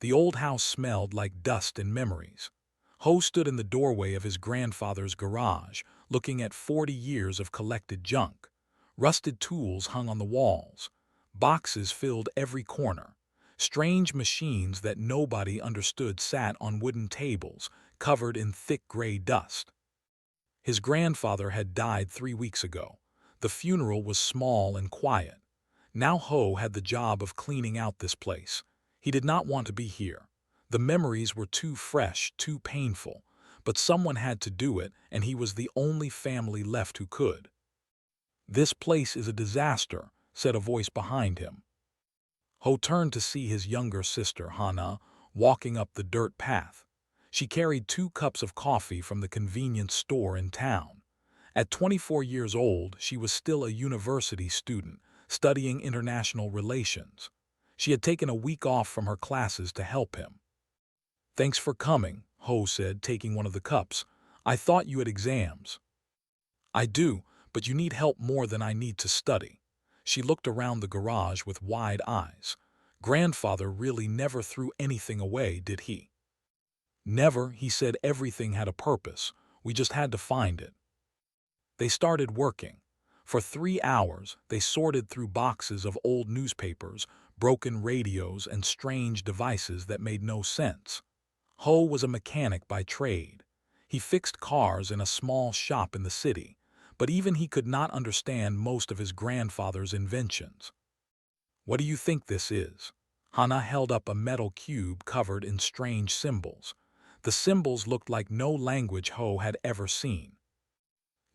The old house smelled like dust and memories. Ho stood in the doorway of his grandfather's garage, looking at 40 years of collected junk. Rusted tools hung on the walls. Boxes filled every corner. Strange machines that nobody understood sat on wooden tables, covered in thick gray dust. His grandfather had died 3 weeks ago. The funeral was small and quiet. Now Ho had the job of cleaning out this place. He did not want to be here. The memories were too fresh, too painful. But someone had to do it, and he was the only family left who could. "This place is a disaster," said a voice behind him. Ho turned to see his younger sister, Hana, walking up the dirt path. She carried 2 cups of coffee from the convenience store in town. At 24 years old, she was still a university student, studying international relations. She had taken a week off from her classes to help him. "Thanks for coming," Ho said, taking one of the cups. "I thought you had exams." "I do, but you need help more than I need to study." She looked around the garage with wide eyes. Grandfather really never threw anything away, did he? "Never," he said. "Everything had a purpose. We just had to find it." They started working. For 3 hours, they sorted through boxes of old newspapers, broken radios, and strange devices that made no sense. Ho was a mechanic by trade. He fixed cars in a small shop in the city, but even he could not understand most of his grandfather's inventions. "What do you think this is?" Hana held up a metal cube covered in strange symbols. The symbols looked like no language Ho had ever seen.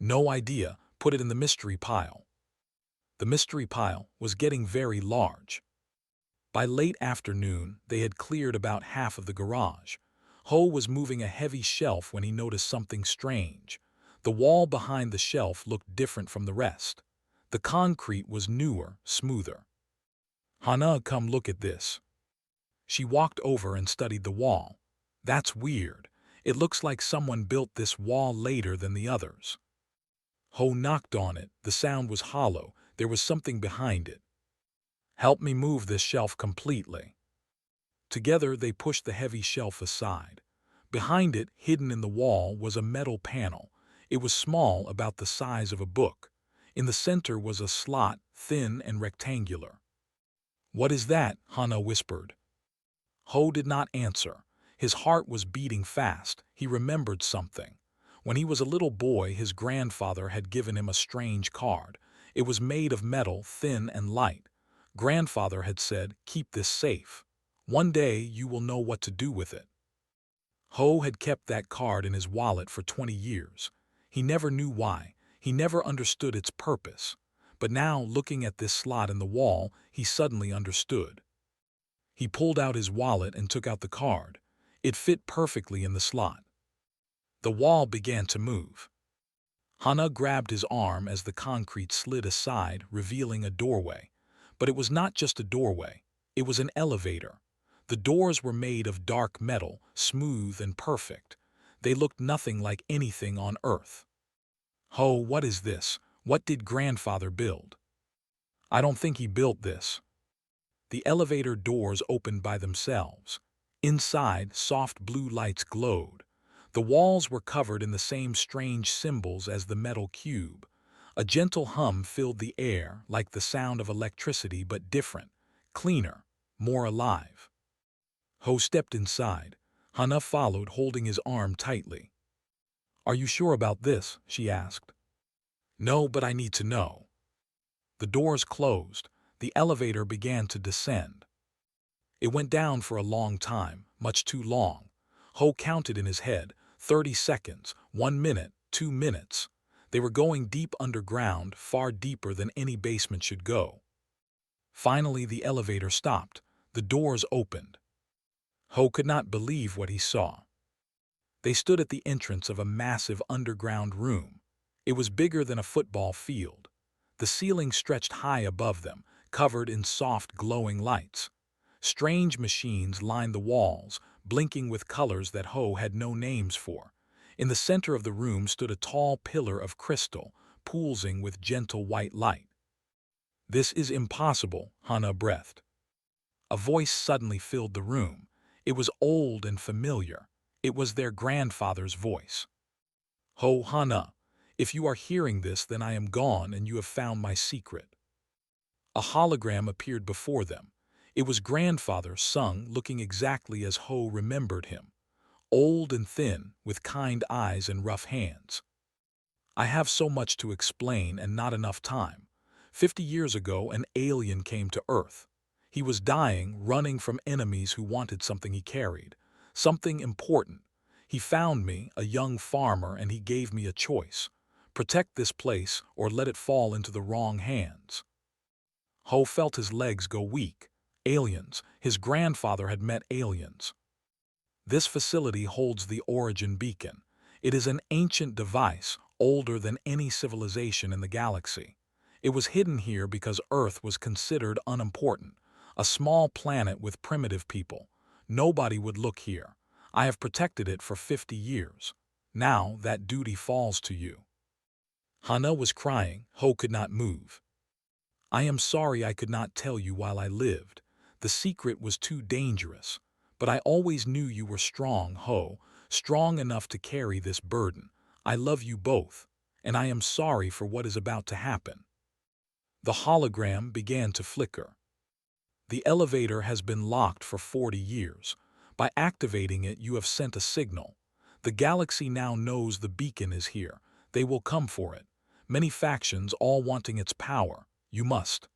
"No idea. Put it in the mystery pile." The mystery pile was getting very large. By late afternoon, they had cleared about half of the garage. Ho was moving a heavy shelf when he noticed something strange. The wall behind the shelf looked different from the rest. The concrete was newer, smoother. "Hana, come look at this." She walked over and studied the wall. "That's weird. It looks like someone built this wall later than the others." Ho knocked on it. The sound was hollow. There was something behind it. "Help me move this shelf completely." Together they pushed the heavy shelf aside. Behind it, hidden in the wall, was a metal panel. It was small, about the size of a book. In the center was a slot, thin and rectangular. "What is that?" Hana whispered. Ho did not answer. His heart was beating fast. He remembered something. When he was a little boy, his grandfather had given him a strange card. It was made of metal, thin and light. Grandfather had said, "Keep this safe. One day you will know what to do with it." Ho had kept that card in his wallet for 20 years. He never knew why. He never understood its purpose. But now, looking at this slot in the wall, he suddenly understood. He pulled out his wallet and took out the card. It fit perfectly in the slot. The wall began to move. Hana grabbed his arm as the concrete slid aside, revealing a doorway. But it was not just a doorway. It was an elevator. The doors were made of dark metal, smooth and perfect. They looked nothing like anything on Earth. "Ho, what is this? What did grandfather build?" "I don't think he built this." The elevator doors opened by themselves. Inside, soft blue lights glowed. The walls were covered in the same strange symbols as the metal cube. A gentle hum filled the air, like the sound of electricity, but different, cleaner, more alive. Ho stepped inside. Hana followed, holding his arm tightly. "Are you sure about this?" she asked. "No, but I need to know." The doors closed. The elevator began to descend. It went down for a long time, much too long. Ho counted in his head, 30 seconds, 1 minute, 2 minutes. They were going deep underground, far deeper than any basement should go. Finally, the elevator stopped. The doors opened. Ho could not believe what he saw. They stood at the entrance of a massive underground room. It was bigger than a football field. The ceiling stretched high above them, covered in soft, glowing lights. Strange machines lined the walls, blinking with colors that Ho had no names for. In the center of the room stood a tall pillar of crystal, pulsing with gentle white light. "This is impossible," Hana breathed. A voice suddenly filled the room. It was old and familiar. It was their grandfather's voice. Ho Hana, if you are hearing this, then I am gone and you have found my secret. A hologram appeared before them. It was grandfather Sung, looking exactly as Ho remembered him, old and thin, with kind eyes and rough hands. I have so much to explain and not enough time. 50 years ago, an alien came to Earth. He was dying, running from enemies who wanted something he carried, something important. He found me, a young farmer, and he gave me a choice. Protect this place or let it fall into the wrong hands. Ho felt his legs go weak. Aliens. His grandfather had met aliens. This facility holds the Origin Beacon. It is an ancient device, older than any civilization in the galaxy. It was hidden here because Earth was considered unimportant, a small planet with primitive people. Nobody would look here. I have protected it for 50 years. Now that duty falls to you. Hana was crying. Ho could not move. I am sorry I could not tell you while I lived. The secret was too dangerous. But I always knew you were strong, Ho, strong enough to carry this burden. I love you both, and I am sorry for what is about to happen. The hologram began to flicker. The elevator has been locked for 40 years. By activating it, you have sent a signal. The galaxy now knows the beacon is here. They will come for it. Many factions, all wanting its power. You must.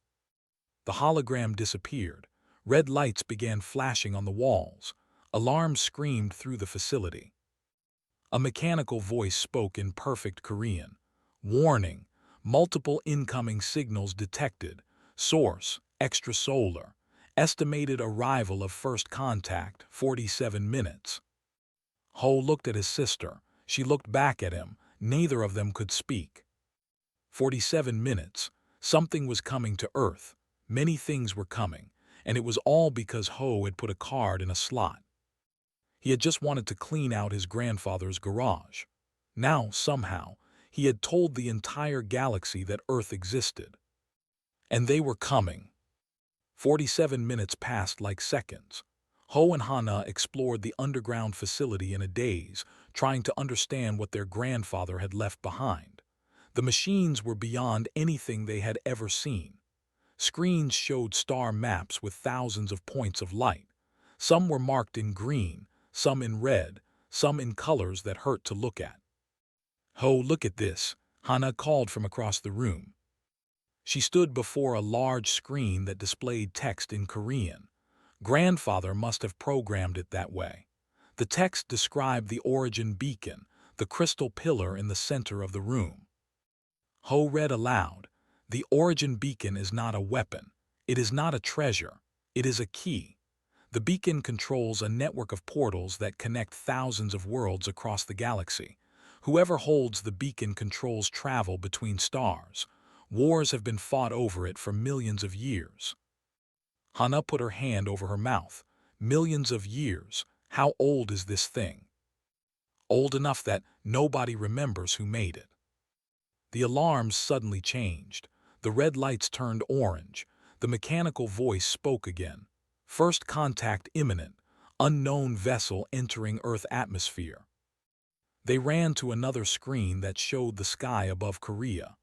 The hologram disappeared. Red lights began flashing on the walls. Alarms screamed through the facility. A mechanical voice spoke in perfect Korean. Warning, multiple incoming signals detected. Source, extrasolar. Estimated arrival of first contact, 47 minutes. Ho looked at his sister. She looked back at him. Neither of them could speak. 47 minutes. Something was coming to Earth. Many things were coming. And it was all because Ho had put a card in a slot. He had just wanted to clean out his grandfather's garage. Now, somehow, he had told the entire galaxy that Earth existed. And they were coming. 47 minutes passed like seconds. Ho and Hana explored the underground facility in a daze, trying to understand what their grandfather had left behind. The machines were beyond anything they had ever seen. Screens showed star maps with thousands of points of light. Some were marked in green, some in red, some in colors that hurt to look at. Ho, look at this, Hana called from across the room. She stood before a large screen that displayed text in Korean. Grandfather must have programmed it that way. The text described the Origin Beacon, the crystal pillar in the center of the room. Ho read aloud. The Origin Beacon is not a weapon. It is not a treasure. It is a key. The beacon controls a network of portals that connect thousands of worlds across the galaxy. Whoever holds the beacon controls travel between stars. Wars have been fought over it for millions of years. Hana put her hand over her mouth. Millions of years. How old is this thing? Old enough that nobody remembers who made it. The alarms suddenly changed. The red lights turned orange. The mechanical voice spoke again. First contact imminent. Unknown vessel entering Earth atmosphere. They ran to another screen that showed the sky above Korea.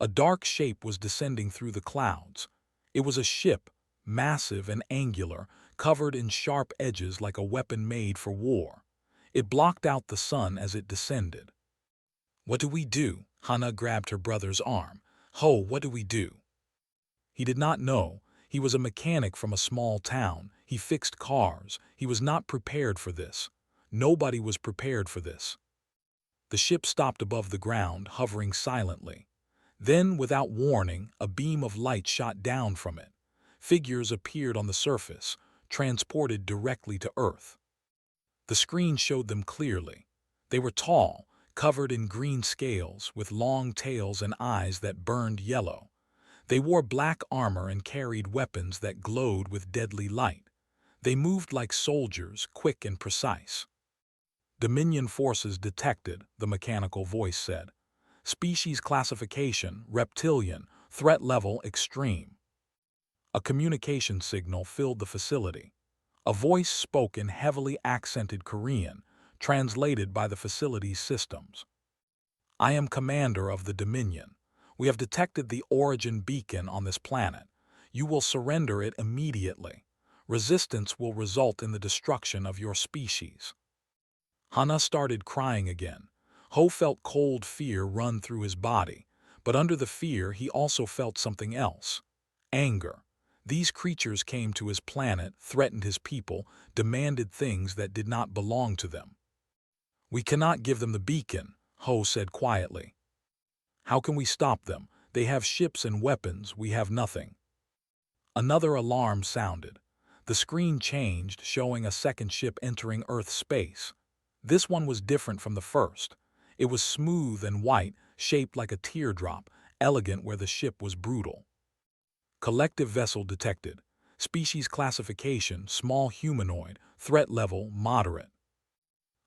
A dark shape was descending through the clouds. It was a ship, massive and angular, covered in sharp edges like a weapon made for war. It blocked out the sun as it descended. What do we do? Hana grabbed her brother's arm. Ho, what do we do? He did not know. He was a mechanic from a small town. He fixed cars. He was not prepared for this. Nobody was prepared for this. The ship stopped above the ground, hovering silently. Then, without warning, a beam of light shot down from it. Figures appeared on the surface, transported directly to Earth. The screen showed them clearly. They were tall, covered in green scales, with long tails and eyes that burned yellow. They wore black armor and carried weapons that glowed with deadly light. They moved like soldiers, quick and precise. Dominion forces detected, the mechanical voice said. Species classification, reptilian, threat level extreme. A communication signal filled the facility. A voice spoke in heavily accented Korean, translated by the facility's systems. I am commander of the Dominion. We have detected the origin beacon on this planet. You will surrender it immediately. Resistance will result in the destruction of your species. Hana started crying again. Ho felt cold fear run through his body, but under the fear he also felt something else. Anger. These creatures came to his planet, threatened his people, demanded things that did not belong to them. We cannot give them the beacon, Ho said quietly. How can we stop them? They have ships and weapons, we have nothing. Another alarm sounded. The screen changed, showing a second ship entering Earth's space. This one was different from the first. It was smooth and white, shaped like a teardrop, elegant where the ship was brutal. Collective vessel detected. Species classification, small humanoid, threat level, moderate.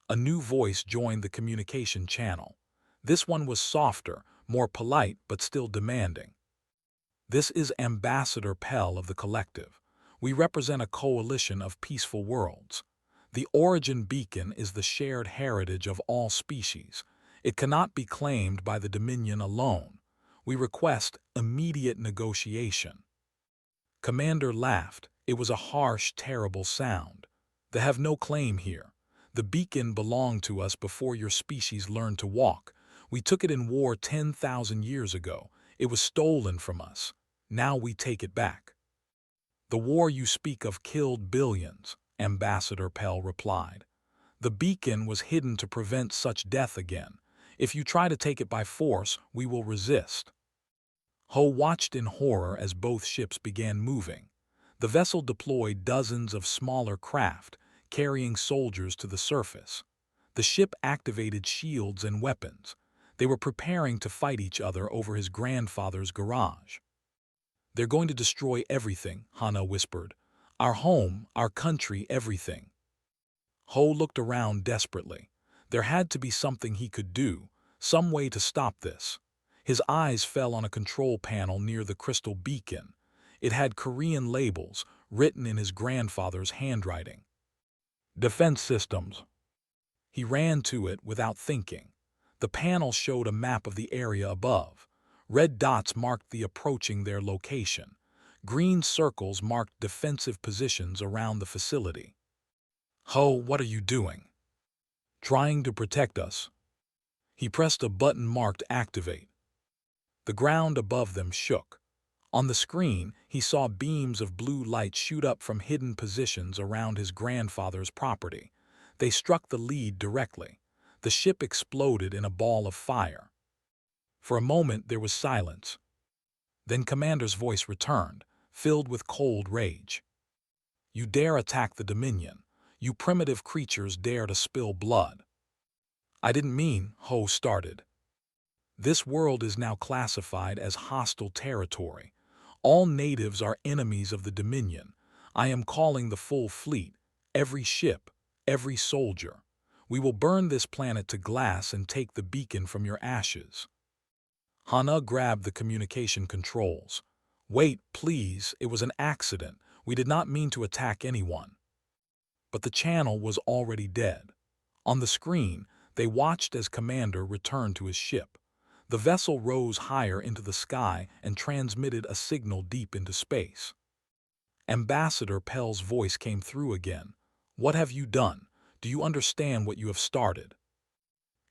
A new voice joined the communication channel. This one was softer, more polite, but still demanding. This is Ambassador Pell of the Collective. We represent a coalition of peaceful worlds. The origin beacon is the shared heritage of all species. It cannot be claimed by the Dominion alone. We request immediate negotiation. Commander laughed. It was a harsh, terrible sound. They have no claim here. The beacon belonged to us before your species learned to walk. We took it in war 10,000 years ago. It was stolen from us. Now we take it back. The war you speak of killed billions, Ambassador Pell replied. The beacon was hidden to prevent such death again. If you try to take it by force, we will resist. Ho watched in horror as both ships began moving. The vessel deployed dozens of smaller craft, carrying soldiers to the surface. The ship activated shields and weapons. They were preparing to fight each other over his grandfather's garage. They're going to destroy everything, Hana whispered. Our home, our country, everything. Ho looked around desperately. There had to be something he could do, some way to stop this. His eyes fell on a control panel near the crystal beacon. It had Korean labels, written in his grandfather's handwriting. Defense systems. He ran to it without thinking. The panel showed a map of the area above. Red dots marked the approaching their location. Green circles marked defensive positions around the facility. Ho, what are you doing? Trying to protect us. He pressed a button marked Activate. The ground above them shook. On the screen, he saw beams of blue light shoot up from hidden positions around his grandfather's property. They struck the lead directly. The ship exploded in a ball of fire. For a moment there was silence. Then Commander's voice returned, filled with cold rage. You dare attack the Dominion. You primitive creatures dare to spill blood. I didn't mean, Ho started. This world is now classified as hostile territory. All natives are enemies of the Dominion. I am calling the full fleet, every ship, every soldier. We will burn this planet to glass and take the beacon from your ashes. Hana grabbed the communication controls. Wait, please, it was an accident. We did not mean to attack anyone. But the channel was already dead. On the screen, they watched as Commander returned to his ship. The vessel rose higher into the sky and transmitted a signal deep into space. Ambassador Pell's voice came through again. What have you done? Do you understand what you have started?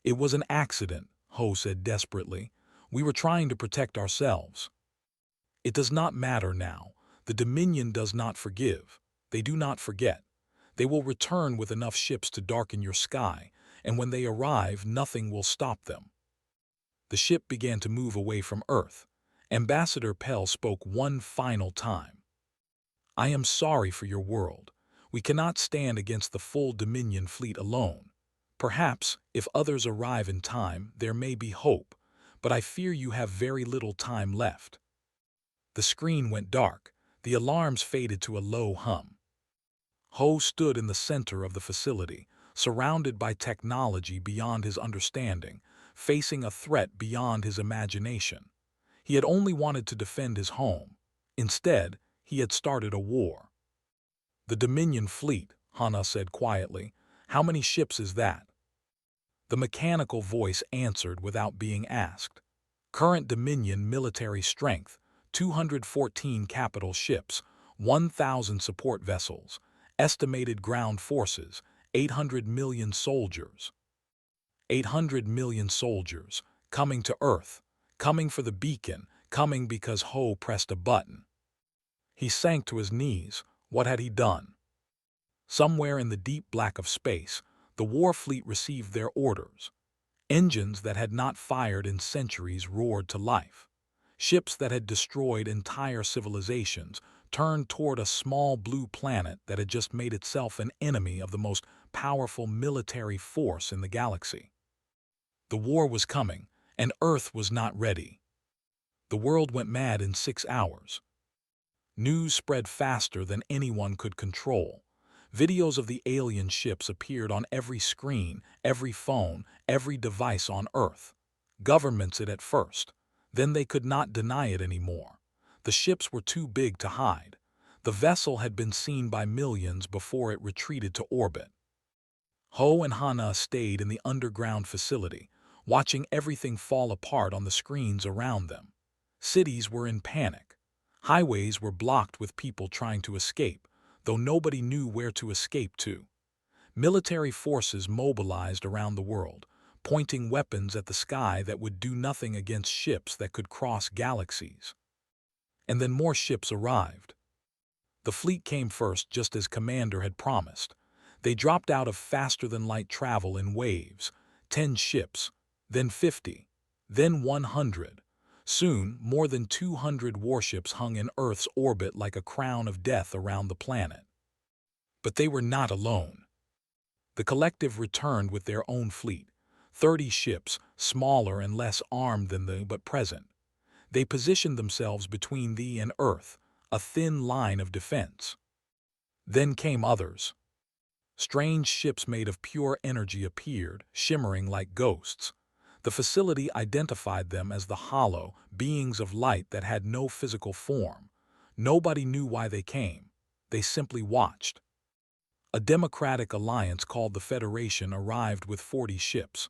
It was an accident, Ho said desperately. We were trying to protect ourselves. It does not matter now. The Dominion does not forgive. They do not forget. They will return with enough ships to darken your sky, and when they arrive, nothing will stop them. The ship began to move away from Earth. Ambassador Pell spoke one final time. I am sorry for your world. We cannot stand against the full Dominion fleet alone. Perhaps, if others arrive in time, there may be hope, but I fear you have very little time left. The screen went dark. The alarms faded to a low hum. Ho stood in the center of the facility, surrounded by technology beyond his understanding, facing a threat beyond his imagination. He had only wanted to defend his home. Instead, he had started a war. The Dominion fleet, Hana said quietly. How many ships is that? The mechanical voice answered without being asked. Current Dominion military strength, 214 capital ships, 1,000 support vessels, estimated ground forces, 800 million soldiers. 800 million soldiers, coming to Earth, coming for the beacon, coming because Ho pressed a button. He sank to his knees. What had he done? Somewhere in the deep black of space, the war fleet received their orders. Engines that had not fired in centuries roared to life. Ships that had destroyed entire civilizations turned toward a small blue planet that had just made itself an enemy of the most powerful military force in the galaxy. The war was coming, and Earth was not ready. The world went mad in 6 hours. News spread faster than anyone could control. Videos of the alien ships appeared on every screen, every phone, every device on Earth. Governments it at first. Then they could not deny it anymore. The ships were too big to hide. The vessel had been seen by millions before it retreated to orbit. Ho and Hana stayed in the underground facility, watching everything fall apart on the screens around them. Cities were in panic. Highways were blocked with people trying to escape, though nobody knew where to escape to. Military forces mobilized around the world, pointing weapons at the sky that would do nothing against ships that could cross galaxies. And then more ships arrived. The fleet came first, just as Commander had promised. They dropped out of faster-than-light travel in waves, 10 ships, then 50, then 100. Soon, more than 200 warships hung in Earth's orbit like a crown of death around the planet. But they were not alone. The collective returned with their own fleet, 30 ships, smaller and less armed than they but present. They positioned themselves between thee and Earth, a thin line of defense. Then came others. Strange ships made of pure energy appeared, shimmering like ghosts. The facility identified them as the hollow, beings of light that had no physical form. Nobody knew why they came. They simply watched. A democratic alliance called the Federation arrived with 40 ships.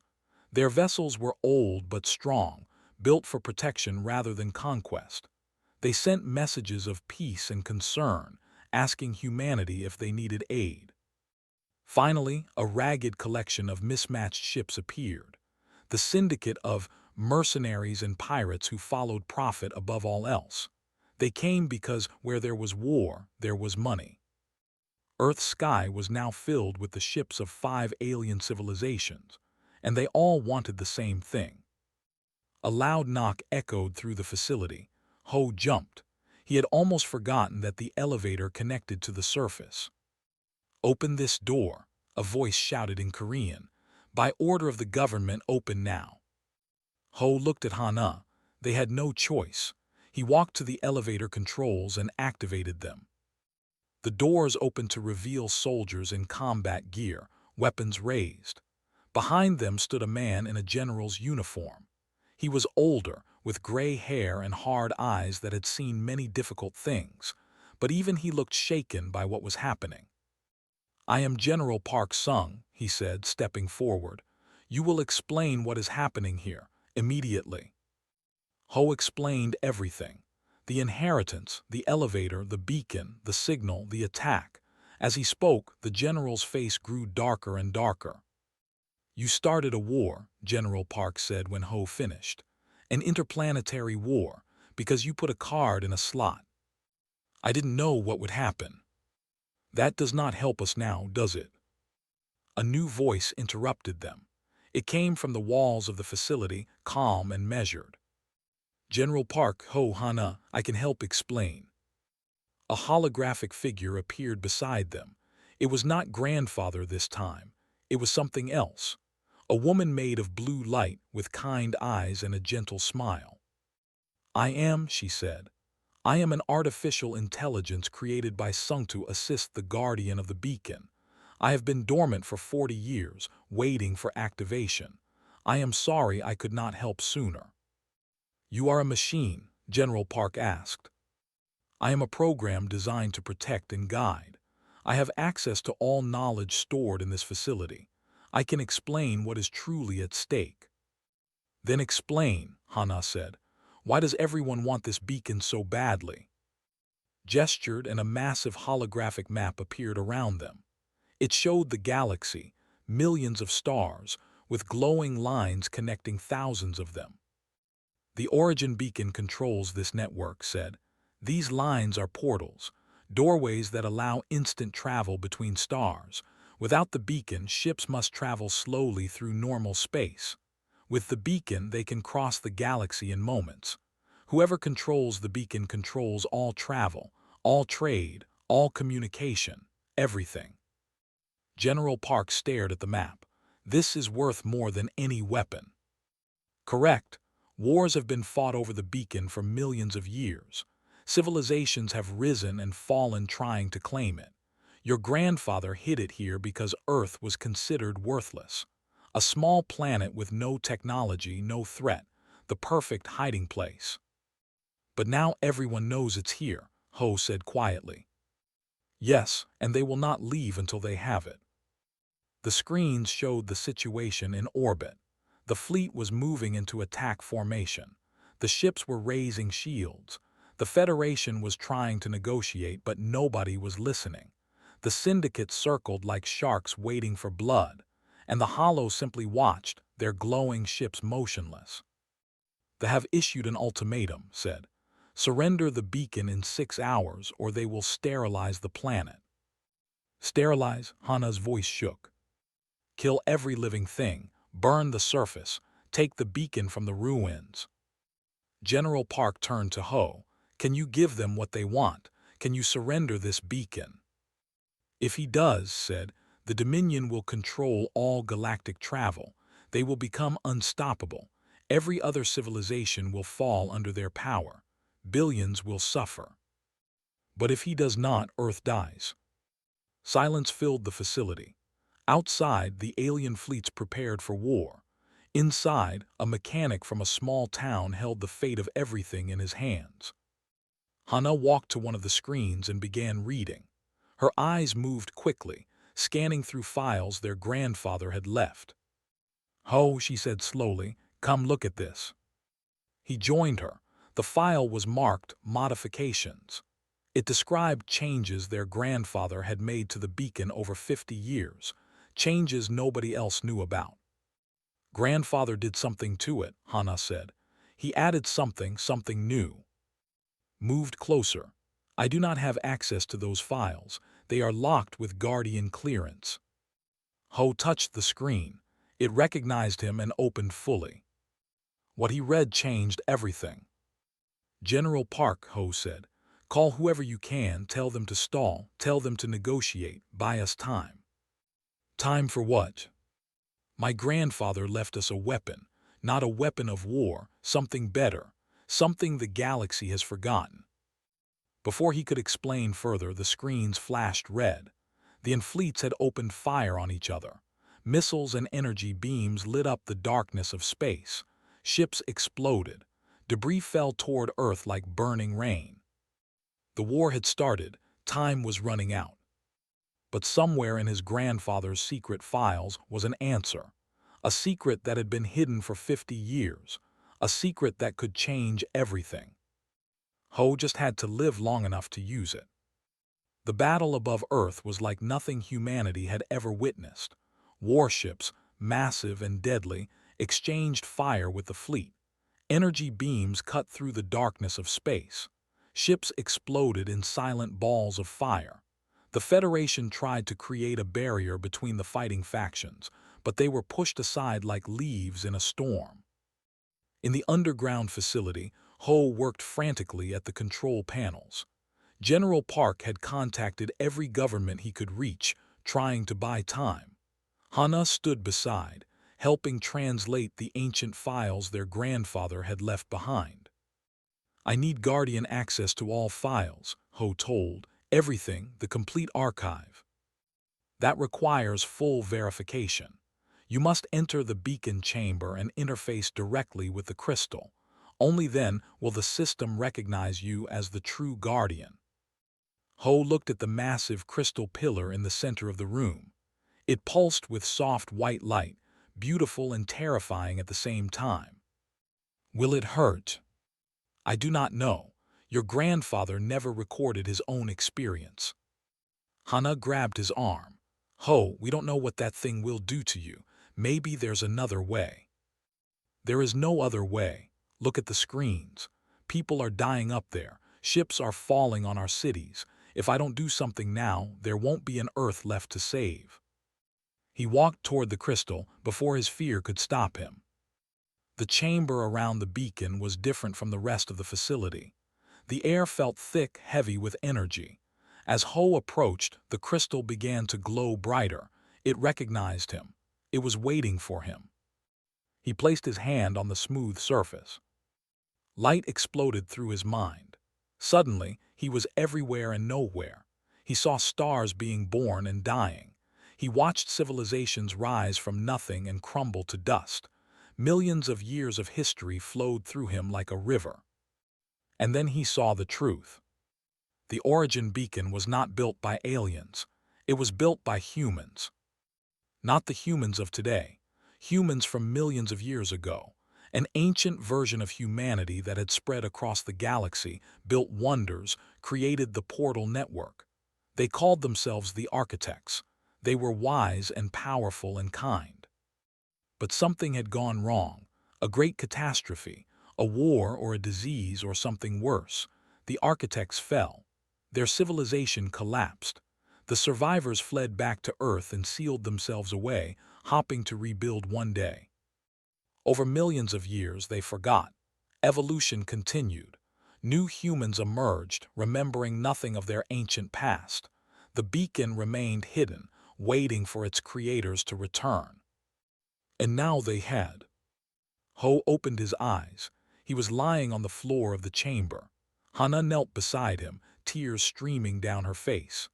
Their vessels were old but strong, built for protection rather than conquest. They sent messages of peace and concern, asking humanity if they needed aid. Finally, a ragged collection of mismatched ships appeared. The syndicate of mercenaries and pirates who followed profit above all else. They came because where there was war, there was money. Earth's sky was now filled with the ships of 5 alien civilizations, and they all wanted the same thing. A loud knock echoed through the facility. Ho jumped. He had almost forgotten that the elevator connected to the surface. "Open this door," a voice shouted in Korean. "By order of the government, open now." Ho looked at Hana. They had no choice. He walked to the elevator controls and activated them. The doors opened to reveal soldiers in combat gear, weapons raised. Behind them stood a man in a general's uniform. He was older, with gray hair and hard eyes that had seen many difficult things, but even he looked shaken by what was happening. "I am General Park Sung," he said, stepping forward. "You will explain what is happening here, immediately." Ho explained everything. The inheritance, the elevator, the beacon, the signal, the attack. As he spoke, the general's face grew darker and darker. "You started a war," General Park said when Ho finished. "An interplanetary war, because you put a card in a slot. I didn't know what would happen. That does not help us now, does it?" A new voice interrupted them. It came from the walls of the facility, calm and measured. "General Park, Ho Hana, I can help explain." A holographic figure appeared beside them. It was not grandfather this time. It was something else. A woman made of blue light with kind eyes and a gentle smile. "I am," she said. "I am an artificial intelligence created by Sung to assist the guardian of the beacon. I have been dormant for 40 years, waiting for activation. I am sorry I could not help sooner." "You are a machine?" General Park asked. "I am a program designed to protect and guide. I have access to all knowledge stored in this facility. I can explain what is truly at stake." "Then explain," Hana said. "Why does everyone want this beacon so badly?" Gestured, and a massive holographic map appeared around them. It showed the galaxy, millions of stars, with glowing lines connecting thousands of them. "The origin beacon controls this network," said. "These lines are portals, doorways that allow instant travel between stars. Without the beacon, ships must travel slowly through normal space. With the beacon, they can cross the galaxy in moments. Whoever controls the beacon controls all travel, all trade, all communication, everything." General Park stared at the map. "This is worth more than any weapon." "Correct. Wars have been fought over the beacon for millions of years. Civilizations have risen and fallen trying to claim it. Your grandfather hid it here because Earth was considered worthless. A small planet with no technology, no threat, the perfect hiding place. But now everyone knows it's here," Ho said quietly. "Yes, and they will not leave until they have it." The screens showed the situation in orbit. The fleet was moving into attack formation. The ships were raising shields. The Federation was trying to negotiate, but nobody was listening. The Syndicate circled like sharks waiting for blood, and the Hollows simply watched, their glowing ships motionless. "They have issued an ultimatum," said. "Surrender the beacon in 6 hours or they will sterilize the planet." "Sterilize?" Hana's voice shook. "Kill every living thing, burn the surface, take the beacon from the ruins." General Park turned to Ho. "Can you give them what they want? Can you surrender this beacon?" "If he does," said, "the Dominion will control all galactic travel. They will become unstoppable. Every other civilization will fall under their power. Billions will suffer. But if he does not, Earth dies." Silence filled the facility. Outside, the alien fleets prepared for war. Inside, a mechanic from a small town held the fate of everything in his hands. Hana walked to one of the screens and began reading. Her eyes moved quickly, scanning through files their grandfather had left. "Ho," she said slowly, "come look at this." He joined her. The file was marked Modifications. It described changes their grandfather had made to the beacon over 50 years, changes nobody else knew about. "Grandfather did something to it," Hana said. "He added something new." Moved closer. "I do not have access to those files. They are locked with Guardian clearance." Ho touched the screen. It recognized him and opened fully. What he read changed everything. "General Park," Ho said. "Call whoever you can, tell them to stall, tell them to negotiate, buy us time." "Time for what?" "My grandfather left us a weapon, not a weapon of war, something better, something the galaxy has forgotten." Before he could explain further, the screens flashed red. The fleets had opened fire on each other. Missiles and energy beams lit up the darkness of space. Ships exploded. Debris fell toward Earth like burning rain. The war had started. Time was running out. But somewhere in his grandfather's secret files was an answer. A secret that had been hidden for 50 years. A secret that could change everything. Ho just had to live long enough to use it. The battle above Earth was like nothing humanity had ever witnessed. Warships, massive and deadly, exchanged fire with the fleet. Energy beams cut through the darkness of space. Ships exploded in silent balls of fire. The Federation tried to create a barrier between the fighting factions, but they were pushed aside like leaves in a storm. In the underground facility, Ho worked frantically at the control panels. General Park had contacted every government he could reach, trying to buy time. Hana stood beside, helping translate the ancient files their grandfather had left behind. "I need Guardian access to all files," Ho told. "Everything, the complete archive." "That requires full verification. You must enter the beacon chamber and interface directly with the crystal. Only then will the system recognize you as the true Guardian." Ho looked at the massive crystal pillar in the center of the room. It pulsed with soft white light, beautiful and terrifying at the same time. Will it hurt? I do not know. Your grandfather never recorded his own experience. Hana grabbed his arm. Ho, we don't know what that thing will do to you. Maybe there's another way. There is no other way. Look at the screens. People are dying up there. Ships are falling on our cities. If I don't do something now, there won't be an Earth left to save. He walked toward the crystal before his fear could stop him. The chamber around the beacon was different from the rest of the facility. The air felt thick, heavy with energy. As Ho approached, the crystal began to glow brighter. It recognized him. It was waiting for him. He placed his hand on the smooth surface. Light exploded through his mind. Suddenly, he was everywhere and nowhere. He saw stars being born and dying. He watched civilizations rise from nothing and crumble to dust. Millions of years of history flowed through him like a river. And then he saw the truth. The origin beacon was not built by aliens. It was built by humans. Not the humans of today. Humans from millions of years ago. An ancient version of humanity that had spread across the galaxy, built wonders, created the portal network. They called themselves the architects. They were wise and powerful and kind. But something had gone wrong. A great catastrophe, a war or a disease or something worse. The architects fell. Their civilization collapsed. The survivors fled back to Earth and sealed themselves away, hoping to rebuild one day. Over millions of years, they forgot. Evolution continued. New humans emerged, remembering nothing of their ancient past. The beacon remained hidden, waiting for its creators to return. And now they had. Ho opened his eyes. He was lying on the floor of the chamber. Hana knelt beside him, tears streaming down her face.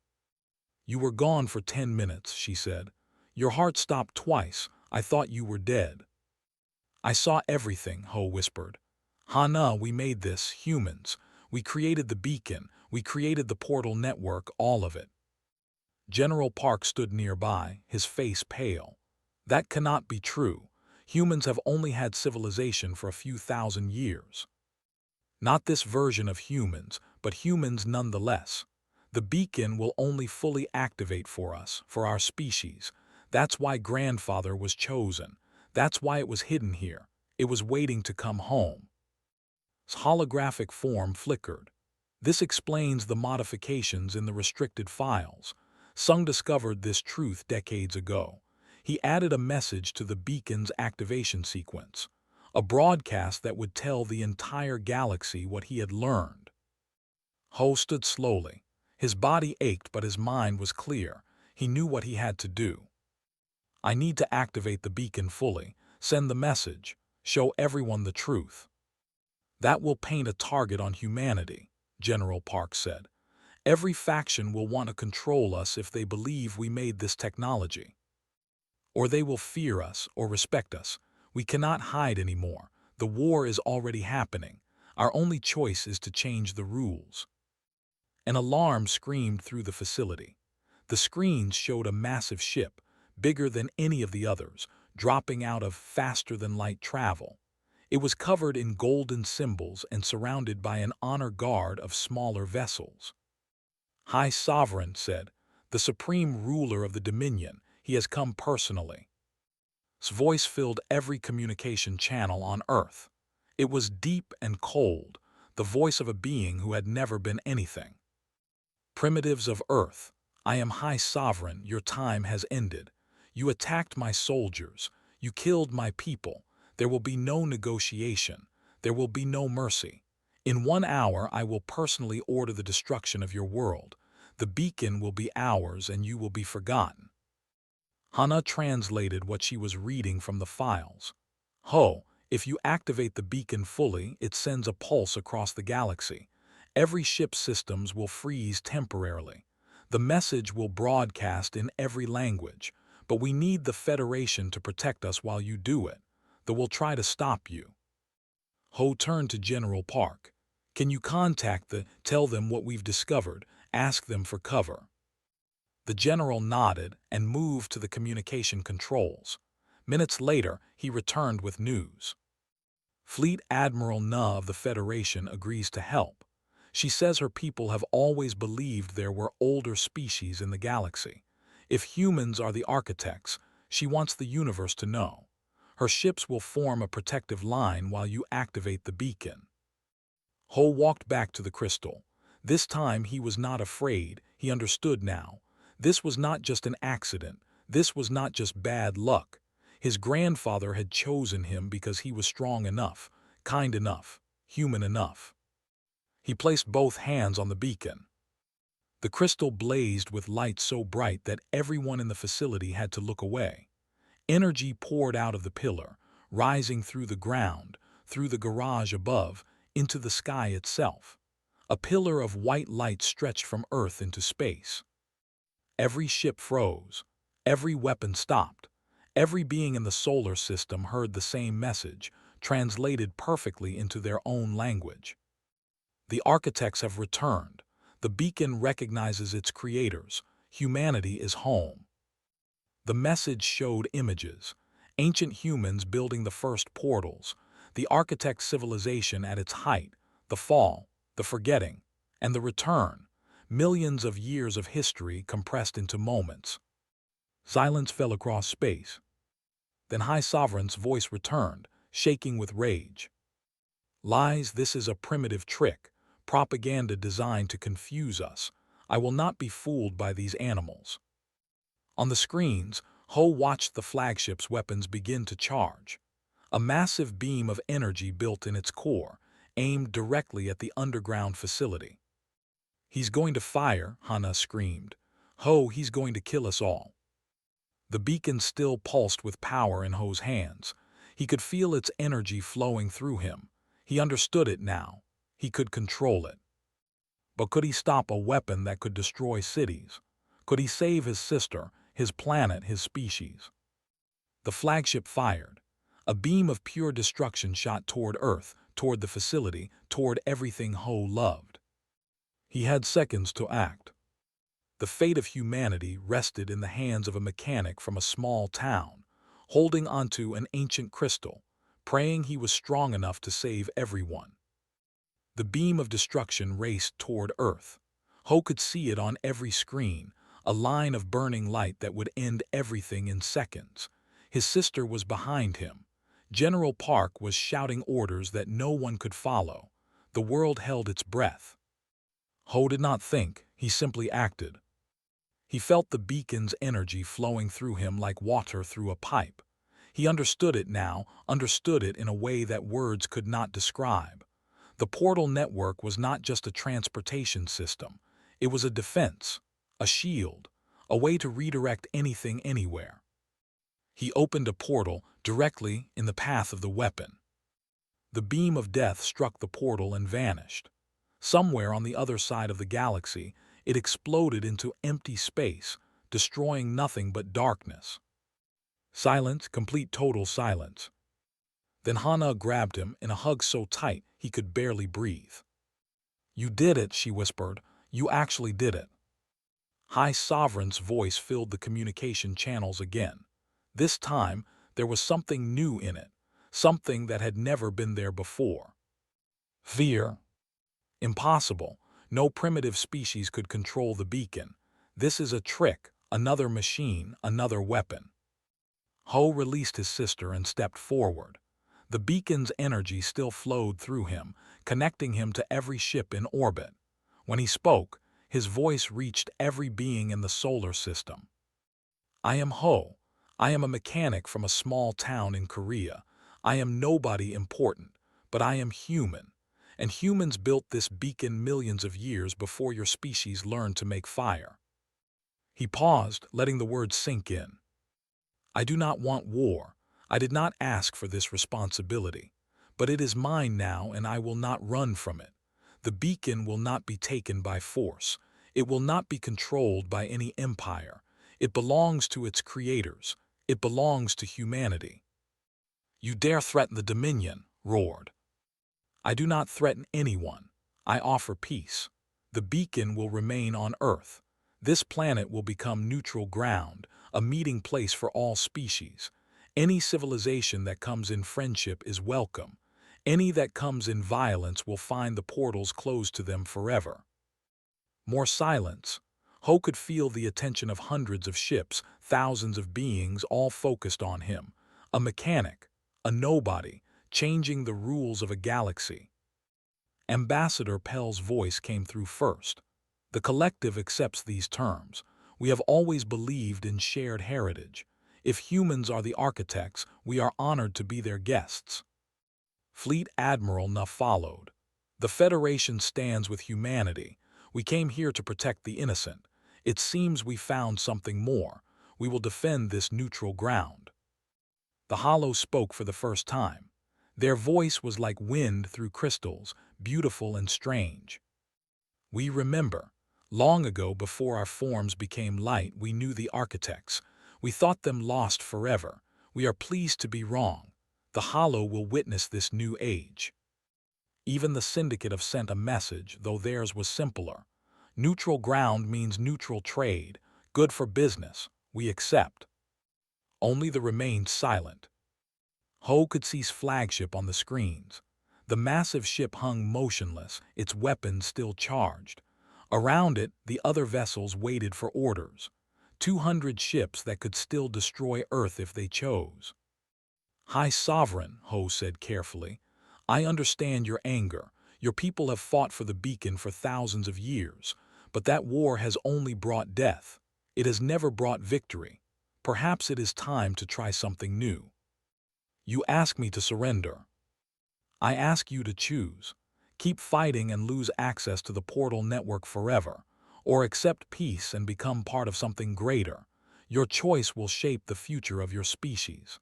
You were gone for 10 minutes, she said. Your heart stopped twice. I thought you were dead. I saw everything, Ho whispered. Hana, we made this, humans. We created the beacon. We created the portal network, all of it. General Park stood nearby, his face pale. That cannot be true. Humans have only had civilization for a few thousand years. Not this version of humans, but humans nonetheless. The beacon will only fully activate for us, for our species. That's why grandfather was chosen. That's why it was hidden here. It was waiting to come home. Its holographic form flickered. This explains the modifications in the restricted files. Sung discovered this truth decades ago. He added a message to the beacon's activation sequence, a broadcast that would tell the entire galaxy what he had learned. Ho stood slowly. His body ached, but his mind was clear. He knew what he had to do. I need to activate the beacon fully, send the message, show everyone the truth. That will paint a target on humanity, General Park said. Every faction will want to control us if they believe we made this technology. Or they will fear us or respect us. We cannot hide anymore. The war is already happening. Our only choice is to change the rules. An alarm screamed through the facility. The screens showed a massive ship, bigger than any of the others, dropping out of faster-than-light travel. It was covered in golden symbols and surrounded by an honor guard of smaller vessels. High Sovereign said, the supreme ruler of the Dominion, he has come personally. His voice filled every communication channel on Earth. It was deep and cold, the voice of a being who had never been anything. Primitives of Earth, I am High Sovereign, your time has ended. You attacked my soldiers. You killed my people. There will be no negotiation. There will be no mercy. In 1 hour, I will personally order the destruction of your world. The beacon will be ours and you will be forgotten. Hana translated what she was reading from the files. Ho, if you activate the beacon fully, it sends a pulse across the galaxy. Every ship's systems will freeze temporarily. The message will broadcast in every language, but we need the Federation to protect us while you do it. They will try to stop you. Ho turned to General Park. Can you contact tell them what we've discovered, Ask them for cover." The general nodded and moved to the communication controls. Minutes later, he returned with news. Fleet Admiral Na of the Federation agrees to help. She says her people have always believed there were older species in the galaxy. If humans are the architects, she wants the universe to know. Her ships will form a protective line while you activate the beacon. Ho walked back to the crystal. This time he was not afraid, he understood now. This was not just an accident, this was not just bad luck. His grandfather had chosen him because he was strong enough, kind enough, human enough. He placed both hands on the beacon. The crystal blazed with light so bright that everyone in the facility had to look away. Energy poured out of the pillar, rising through the ground, through the garage above, into the sky itself. A pillar of white light stretched from Earth into space. Every ship froze. Every weapon stopped. Every being in the solar system heard the same message, translated perfectly into their own language. The architects have returned. The beacon recognizes its creators. Humanity is home. The message showed images. Ancient humans building the first portals, the architect civilization at its height, the fall, the forgetting, and the return. Millions of years of history compressed into moments. Silence fell across space. Then High Sovereign's voice returned, shaking with rage. "Lies, this is a primitive trick, propaganda designed to confuse us. I will not be fooled by these animals." On the screens, Ho watched the flagship's weapons begin to charge. A massive beam of energy built in its core, aimed directly at the underground facility. "He's going to fire," Hana screamed. "Ho, he's going to kill us all." The beacon still pulsed with power in Ho's hands. He could feel its energy flowing through him. He understood it now. He could control it. But could he stop a weapon that could destroy cities? Could he save his sister, his planet, his species? The flagship fired. A beam of pure destruction shot toward Earth, toward the facility, toward everything Ho loved. He had seconds to act. The fate of humanity rested in the hands of a mechanic from a small town, holding onto an ancient crystal, praying he was strong enough to save everyone. The beam of destruction raced toward Earth. Ho could see it on every screen, a line of burning light that would end everything in seconds. His sister was behind him. General Park was shouting orders that no one could follow. The world held its breath. Ho did not think, he simply acted. He felt the beacon's energy flowing through him like water through a pipe. He understood it now, understood it in a way that words could not describe. The portal network was not just a transportation system. It was a defense, a shield, a way to redirect anything anywhere. He opened a portal directly in the path of the weapon. The beam of death struck the portal and vanished. Somewhere on the other side of the galaxy, it exploded into empty space, destroying nothing but darkness. Silence, complete total silence. Then Hana grabbed him in a hug so tight he could barely breathe. "You did it," she whispered. "You actually did it." High Sovereign's voice filled the communication channels again. This time, there was something new in it, something that had never been there before. "Fear. Impossible. No primitive species could control the beacon. This is a trick, another machine, another weapon." Ho released his sister and stepped forward. The beacon's energy still flowed through him, connecting him to every ship in orbit. When he spoke, his voice reached every being in the solar system. "I am Ho. I am a mechanic from a small town in Korea. I am nobody important, but I am human. And humans built this beacon millions of years before your species learned to make fire." He paused, letting the words sink in. "I do not want war. I did not ask for this responsibility. But it is mine now, and I will not run from it. The beacon will not be taken by force. It will not be controlled by any empire. It belongs to its creators. It belongs to humanity." "You dare threaten the Dominion," roared. "I do not threaten anyone. I offer peace. The beacon will remain on Earth. This planet will become neutral ground, a meeting place for all species. Any civilization that comes in friendship is welcome. Any that comes in violence will find the portals closed to them forever. More silence. Ho could feel the attention of hundreds of ships, thousands of beings, all focused on him. A mechanic, a nobody, changing the rules of a galaxy. Ambassador Pell's voice came through first. The collective accepts these terms. We have always believed in shared heritage. If humans are the architects, we are honored to be their guests. Fleet Admiral Nuff followed. The Federation stands with humanity. We came here to protect the innocent. It seems we found something more. We will defend this neutral ground. The Hollow spoke for the first time. Their voice was like wind through crystals, beautiful and strange. We remember. Long ago, before our forms became light, we knew the architects. We thought them lost forever. We are pleased to be wrong. The Hollow will witness this new age. Even the Syndicate have sent a message, though theirs was simpler. Neutral ground means neutral trade, good for business. We accept. Only the remained silent. Ho could see his flagship on the screens. The massive ship hung motionless, its weapons still charged. Around it, the other vessels waited for orders. 200 ships that could still destroy Earth if they chose. High Sovereign, Ho said carefully, I understand your anger. Your people have fought for the beacon for thousands of years, but that war has only brought death. It has never brought victory. Perhaps it is time to try something new. You ask me to surrender. I ask you to choose. Keep fighting and lose access to the portal network forever, or accept peace and become part of something greater. Your choice will shape the future of your species.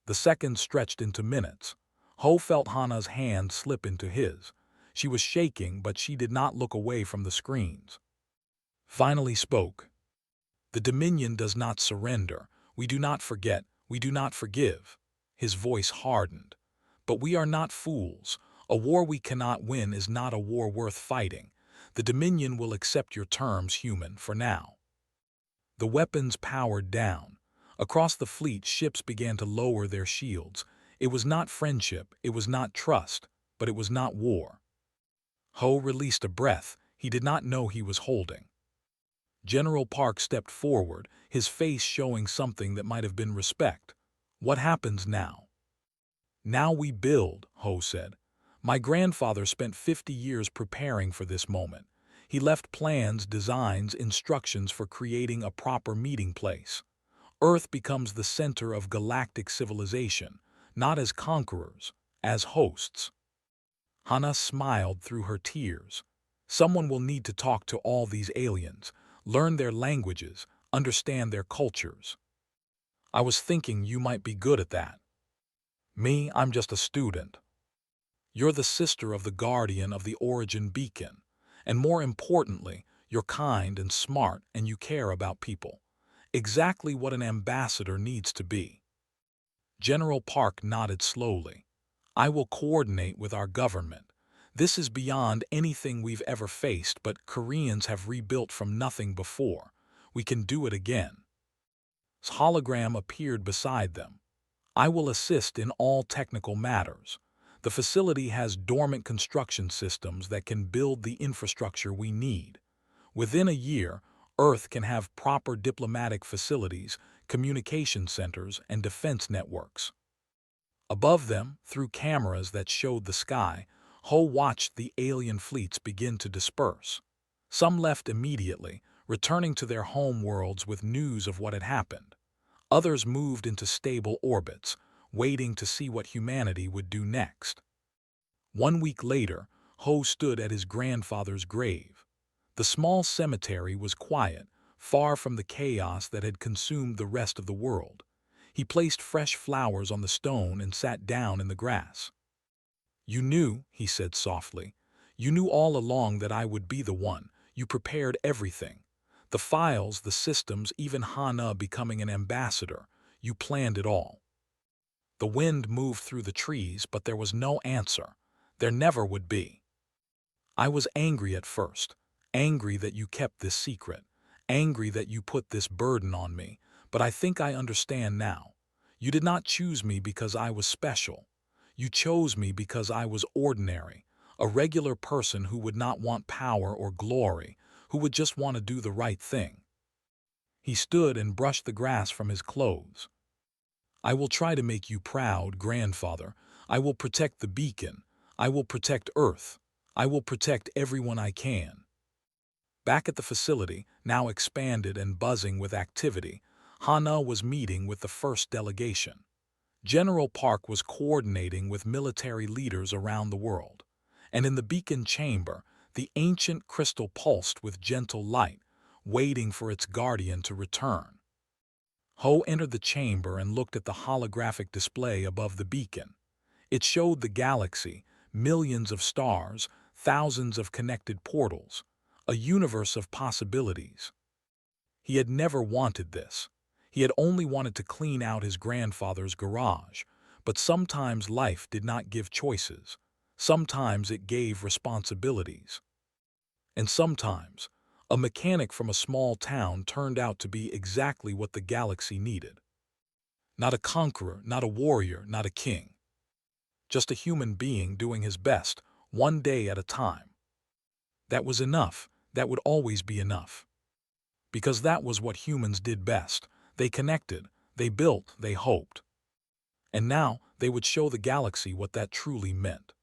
The seconds stretched into minutes. Ho felt Hana's hand slip into his. She was shaking, but she did not look away from the screens. Finally spoke. The Dominion does not surrender. We do not forget. We do not forgive. His voice hardened. But we are not fools. A war we cannot win is not a war worth fighting. The Dominion will accept your terms, human, for now. The weapons powered down. Across the fleet, ships began to lower their shields. It was not friendship, it was not trust, but it was not war. Ho released a breath he did not know he was holding. General Park stepped forward, his face showing something that might have been respect. What happens now? Now we build, Ho said. My grandfather spent 50 years preparing for this moment. He left plans, designs, instructions for creating a proper meeting place. Earth becomes the center of galactic civilization, not as conquerors, as hosts. Hana smiled through her tears. Someone will need to talk to all these aliens, learn their languages, understand their cultures. I was thinking you might be good at that. Me, I'm just a student. You're the sister of the guardian of the origin beacon, and more importantly, you're kind and smart and you care about people. Exactly what an ambassador needs to be. General Park nodded slowly. I will coordinate with our government. This is beyond anything we've ever faced, but Koreans have rebuilt from nothing before. We can do it again. His hologram appeared beside them. I will assist in all technical matters. The facility has dormant construction systems that can build the infrastructure we need. Within a year, Earth can have proper diplomatic facilities, communication centers, and defense networks. Above them, through cameras that showed the sky, Ho watched the alien fleets begin to disperse. Some left immediately, returning to their home worlds with news of what had happened. Others moved into stable orbits, waiting to see what humanity would do next. 1 week later, Ho stood at his grandfather's grave. The small cemetery was quiet, far from the chaos that had consumed the rest of the world. He placed fresh flowers on the stone and sat down in the grass. You knew, he said softly. You knew all along that I would be the one. You prepared everything. The files, the systems, even Hana becoming an ambassador. You planned it all. The wind moved through the trees, but there was no answer. There never would be. I was angry at first, angry that you kept this secret, angry that you put this burden on me, but I think I understand now. You did not choose me because I was special. You chose me because I was ordinary, a regular person who would not want power or glory, who would just want to do the right thing. He stood and brushed the grass from his clothes. I will try to make you proud, grandfather. I will protect the beacon. I will protect Earth. I will protect everyone I can. Back at the facility, now expanded and buzzing with activity, Hana was meeting with the first delegation. General Park was coordinating with military leaders around the world. And in the beacon chamber, the ancient crystal pulsed with gentle light, waiting for its guardian to return. Ho entered the chamber and looked at the holographic display above the beacon. It showed the galaxy, millions of stars, thousands of connected portals, a universe of possibilities. He had never wanted this. He had only wanted to clean out his grandfather's garage, but sometimes life did not give choices. Sometimes it gave responsibilities. And sometimes, a mechanic from a small town turned out to be exactly what the galaxy needed. Not a conqueror, not a warrior, not a king. Just a human being doing his best, one day at a time. That was enough. That would always be enough. Because that was what humans did best. They connected, they built, they hoped. And now they would show the galaxy what that truly meant.